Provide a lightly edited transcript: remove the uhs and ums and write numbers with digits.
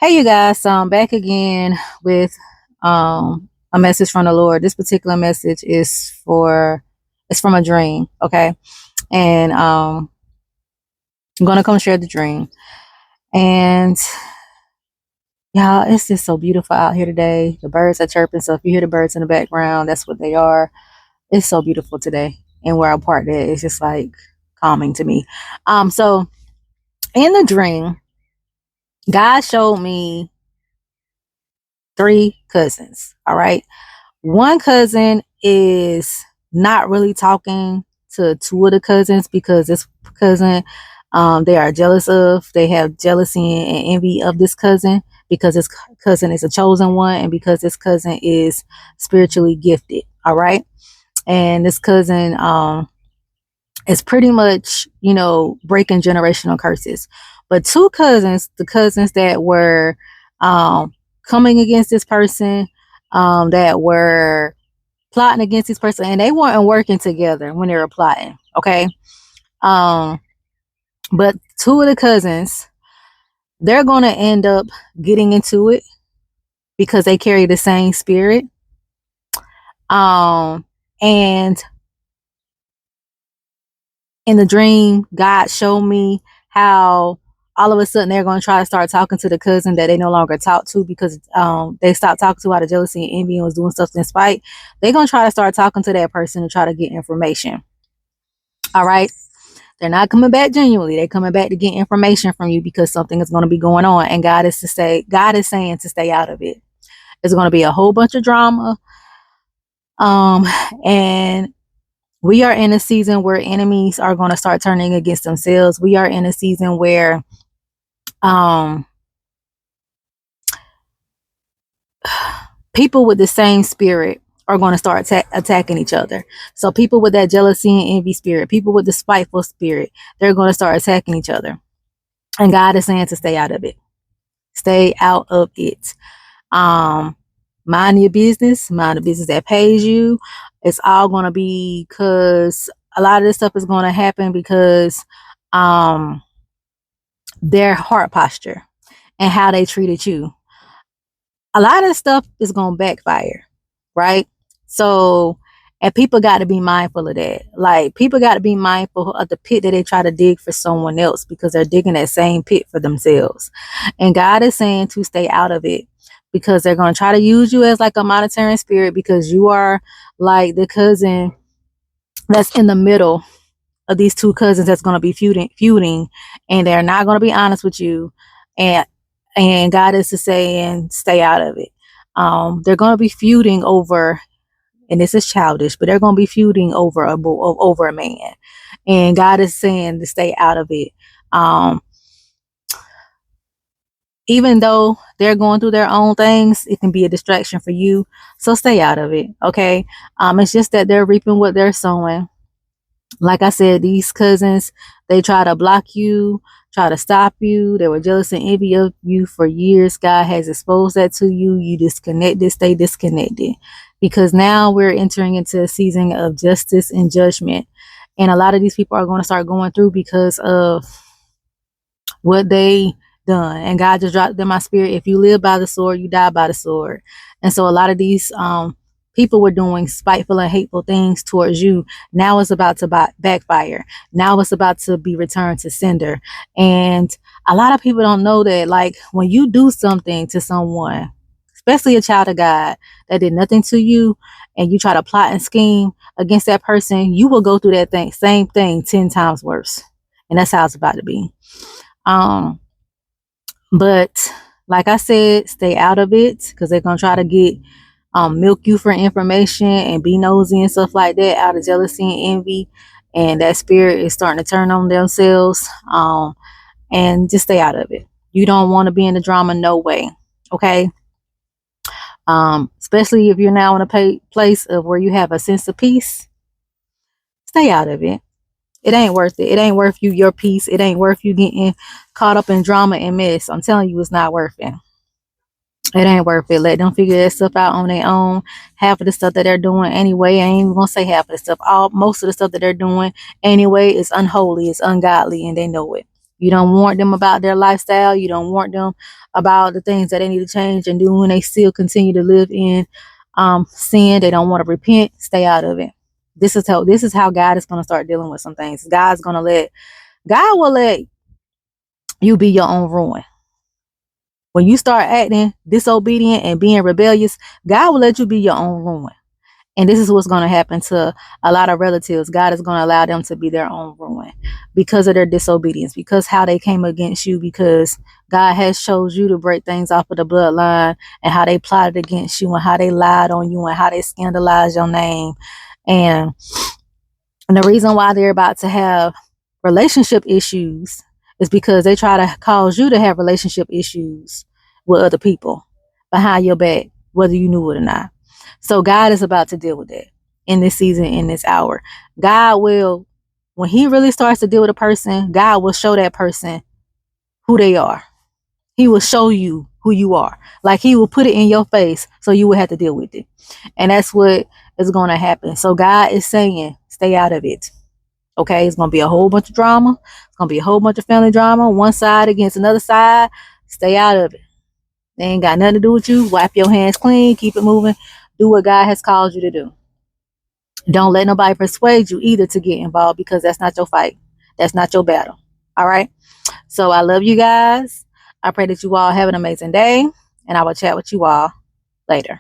Hey you guys, so I'm back again with a message from the Lord. This particular message is for it's from a dream, okay? And I'm gonna come share the dream. And yeah, it's just so beautiful out here today. The birds are chirping, so if you hear the birds in the background, that's what they are. It's so beautiful today. And where I'm parked at, it's just like calming to me. So in the dream, God showed me three cousins. All right. One cousin is not really talking to two of the cousins because this cousin they are jealous of. They have jealousy and envy of this cousin because this cousin is a chosen one and because this cousin is spiritually gifted. All right. And this cousin is pretty much, breaking generational curses. But two cousins, the cousins that were coming against this person, that were plotting against this person, and they weren't working together when they were plotting. Okay. Um, but two of the cousins, they're going to end up getting into it because they carry the same spirit. And in the dream, God showed me how all of a sudden they're going to try to start talking to the cousin that they no longer talk to because they stopped talking to out of jealousy and envy and was doing stuff in spite. They're going to try to start talking to that person and try to get information. All right. They're not coming back genuinely. They're coming back to get information from you because something is going to be going on. And God is saying to stay out of it. There's going to be a whole bunch of drama. And we are in a season where enemies are going to start turning against themselves. We are in a season where people with the same spirit are going to start attacking each other. So people with that jealousy and envy spirit, people with the spiteful spirit, they're going to start attacking each other. And God is saying to stay out of it. Stay out of it. Mind your business, mind the business that pays you. It's all going to be because a lot of this stuff is going to happen because their heart posture and how they treated you. A lot of stuff is going to backfire, right? So, and people got to be mindful of that. Like, people got to be mindful of the pit that they try to dig for someone else because they're digging that same pit for themselves. And God is saying to stay out of it because they're going to try to use you as like a monitoring spirit because you are like the cousin that's in the middle of these two cousins that's going to be feuding, and they're not going to be honest with you. And God is saying stay out of it. They're going to be feuding over, and this is childish, but they're going to be feuding over a man, and God is saying to stay out of it. Even though they're going through their own things, it can be a distraction for you. So stay out of it. Okay. It's just that they're reaping what they're sowing. Like I said, these cousins, they try to block you, try to stop you. They were jealous and envy of you for years. God has exposed that to you. You disconnected, stay disconnected. Because now we're entering into a season of justice and judgment. And a lot of these people are going to start going through because of what they done. And God just dropped in my spirit, if you live by the sword, you die by the sword. And so a lot of these people were doing spiteful and hateful things towards you. Now it's about to backfire. Now it's about to be returned to sender. And a lot of people don't know that, like, when you do something to someone, especially a child of God that did nothing to you, and you try to plot and scheme against that person, you will go through that same thing 10 times worse. And that's how it's about to be. But like I said, stay out of it because they're gonna try to get milk you for information and be nosy and stuff like that out of jealousy and envy, and that spirit is starting to turn on themselves. And just stay out of it. You don't want to be in the drama, no way. Okay. Especially if you're now in a place of where you have a sense of peace, stay out of it. It ain't worth it. It ain't worth you your peace. It ain't worth you getting caught up in drama and mess. I'm telling you, it's not worth it. It ain't worth it. Let them figure that stuff out on their own. Half of the stuff that they're doing anyway, I ain't even gonna say half of the stuff. Most of the stuff that they're doing anyway is unholy, it's ungodly, and they know it. You don't warn them about their lifestyle. You don't warn them about the things that they need to change and do when they still continue to live in sin. They don't want to repent. Stay out of it. This is how God is going to start dealing with some things. God will let you be your own ruin. When you start acting disobedient and being rebellious, God will let you be your own ruin. And this is what's going to happen to a lot of relatives. God is going to allow them to be their own ruin because of their disobedience, because how they came against you, because God has chose you to break things off of the bloodline, and how they plotted against you and how they lied on you and how they scandalized your name. And the reason why they're about to have relationship issues is because they try to cause you to have relationship issues with other people behind your back, whether you knew it or not. So God is about to deal with that in this season, in this hour. God will, when he really starts to deal with a person, God will show that person who they are. He will show you who you are. Like he will put it in your face so you will have to deal with it. And that's what is going to happen. So God is saying, stay out of it. Okay, it's going to be a whole bunch of drama. It's going to be a whole bunch of family drama. One side against another side. Stay out of it. They ain't got nothing to do with you. Wipe your hands clean. Keep it moving. Do what God has called you to do. Don't let nobody persuade you either to get involved, because that's not your fight. That's not your battle. All right. So I love you guys. I pray that you all have an amazing day, and I will chat with you all later.